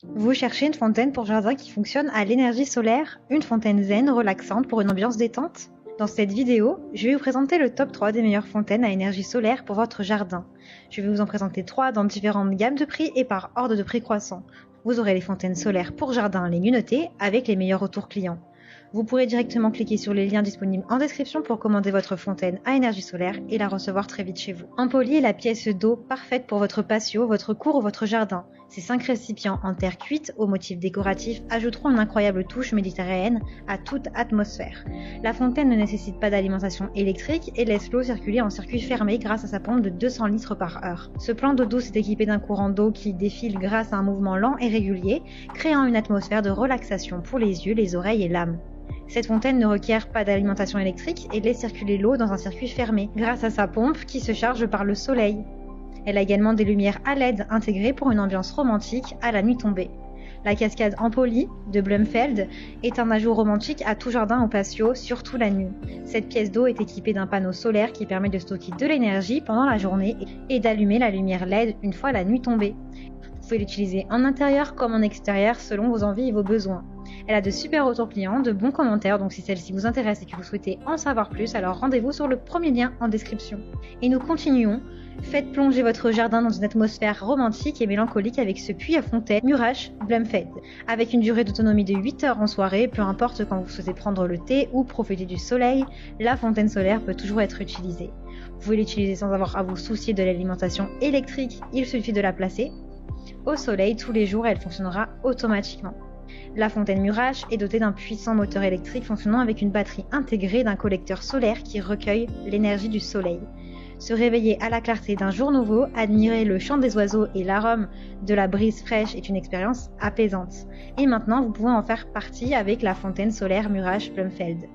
Vous cherchez une fontaine pour jardin qui fonctionne à l'énergie solaire, une fontaine zen relaxante pour une ambiance détente? Dans cette vidéo, je vais vous présenter le top 3 des meilleures fontaines à énergie solaire pour votre jardin. Je vais vous en présenter 3 dans différentes gammes de prix et par ordre de prix croissant. Vous aurez les fontaines solaires pour jardin les mieux notées avec les meilleurs retours clients. Vous pourrez directement cliquer sur les liens disponibles en description pour commander votre fontaine à énergie solaire et la recevoir très vite chez vous. Empoli est la pièce d'eau parfaite pour votre patio, votre cour ou votre jardin. Ces 5 récipients en terre cuite aux motifs décoratifs ajouteront une incroyable touche méditerranéenne à toute atmosphère. La fontaine ne nécessite pas d'alimentation électrique et laisse l'eau circuler en circuit fermé grâce à sa pompe de 200 litres par heure. Ce plan d'eau douce est équipé d'un courant d'eau qui défile grâce à un mouvement lent et régulier, créant une atmosphère de relaxation pour les yeux, les oreilles et l'âme. Cette fontaine ne requiert pas d'alimentation électrique et laisse circuler l'eau dans un circuit fermé, grâce à sa pompe qui se charge par le soleil. Elle a également des lumières à LED intégrées pour une ambiance romantique à la nuit tombée. La cascade Empoli de Blumfeld est un ajout romantique à tout jardin ou patio, surtout la nuit. Cette pièce d'eau est équipée d'un panneau solaire qui permet de stocker de l'énergie pendant la journée et d'allumer la lumière LED une fois la nuit tombée. Vous pouvez l'utiliser en intérieur comme en extérieur selon vos envies et vos besoins. Elle a de super retours clients, de bons commentaires, donc si celle-ci vous intéresse et que vous souhaitez en savoir plus, alors rendez-vous sur le premier lien en description. Et nous continuons. Faites plonger votre jardin dans une atmosphère romantique et mélancolique avec ce puits à fontaine Murach Blumfeld. Avec une durée d'autonomie de 8 heures en soirée, peu importe quand vous souhaitez prendre le thé ou profiter du soleil, la fontaine solaire peut toujours être utilisée. Vous pouvez l'utiliser sans avoir à vous soucier de l'alimentation électrique, il suffit de la placer au soleil tous les jours et elle fonctionnera automatiquement. La fontaine Murach est dotée d'un puissant moteur électrique fonctionnant avec une batterie intégrée d'un collecteur solaire qui recueille l'énergie du soleil. Se réveiller à la clarté d'un jour nouveau, admirer le chant des oiseaux et l'arôme de la brise fraîche est une expérience apaisante. Et maintenant, vous pouvez en faire partie avec la fontaine solaire Murach Blumfeld.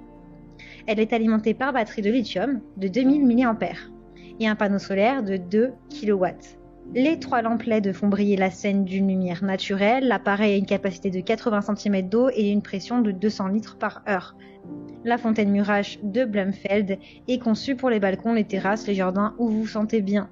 Elle est alimentée par batterie de lithium de 2000 mAh et un panneau solaire de 2 kW. Les 3 lampes LED font briller la scène d'une lumière naturelle. L'appareil a une capacité de 80 cm d'eau et une pression de 200 litres par heure. La fontaine Murach de Blumfeld est conçue pour les balcons, les terrasses, les jardins où vous vous sentez bien.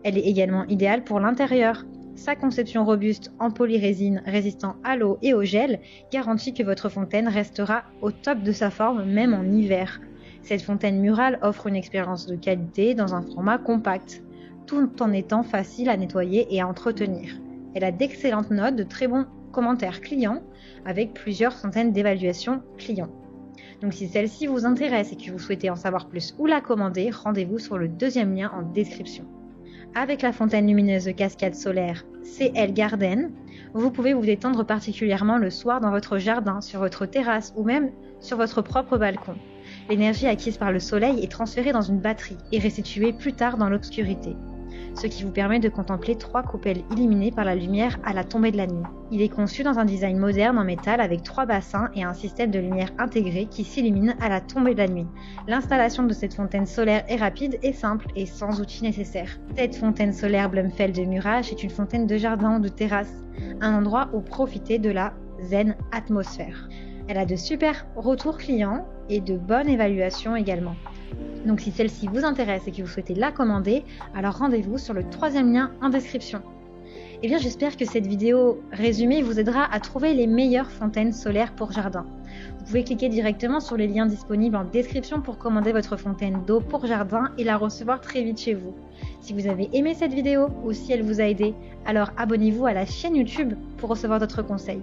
Elle est également idéale pour l'intérieur. Sa conception robuste en polyrésine résistant à l'eau et au gel garantit que votre fontaine restera au top de sa forme même en hiver. Cette fontaine Murach offre une expérience de qualité dans un format compact, tout en étant facile à nettoyer et à entretenir. Elle a d'excellentes notes, de très bons commentaires clients, avec plusieurs centaines d'évaluations clients. Donc si celle-ci vous intéresse et que vous souhaitez en savoir plus ou la commander, rendez-vous sur le deuxième lien en description. Avec la fontaine lumineuse de cascade solaire CL Garden, vous pouvez vous détendre particulièrement le soir dans votre jardin, sur votre terrasse ou même sur votre propre balcon. L'énergie acquise par le soleil est transférée dans une batterie et restituée plus tard dans l'obscurité, ce qui vous permet de contempler 3 coupelles illuminées par la lumière à la tombée de la nuit. Il est conçu dans un design moderne en métal avec 3 bassins et un système de lumière intégré qui s'illumine à la tombée de la nuit. L'installation de cette fontaine solaire est rapide et simple et sans outils nécessaires. Cette fontaine solaire Blumfeld de Murach est une fontaine de jardin ou de terrasse, un endroit où profiter de la zen atmosphère. Elle a de super retours clients et de bonnes évaluations également. Donc si celle-ci vous intéresse et que vous souhaitez la commander, alors rendez-vous sur le troisième lien en description. Et bien j'espère que cette vidéo résumée vous aidera à trouver les meilleures fontaines solaires pour jardin. Vous pouvez cliquer directement sur les liens disponibles en description pour commander votre fontaine d'eau pour jardin et la recevoir très vite chez vous. Si vous avez aimé cette vidéo ou si elle vous a aidé, alors abonnez-vous à la chaîne YouTube pour recevoir d'autres conseils.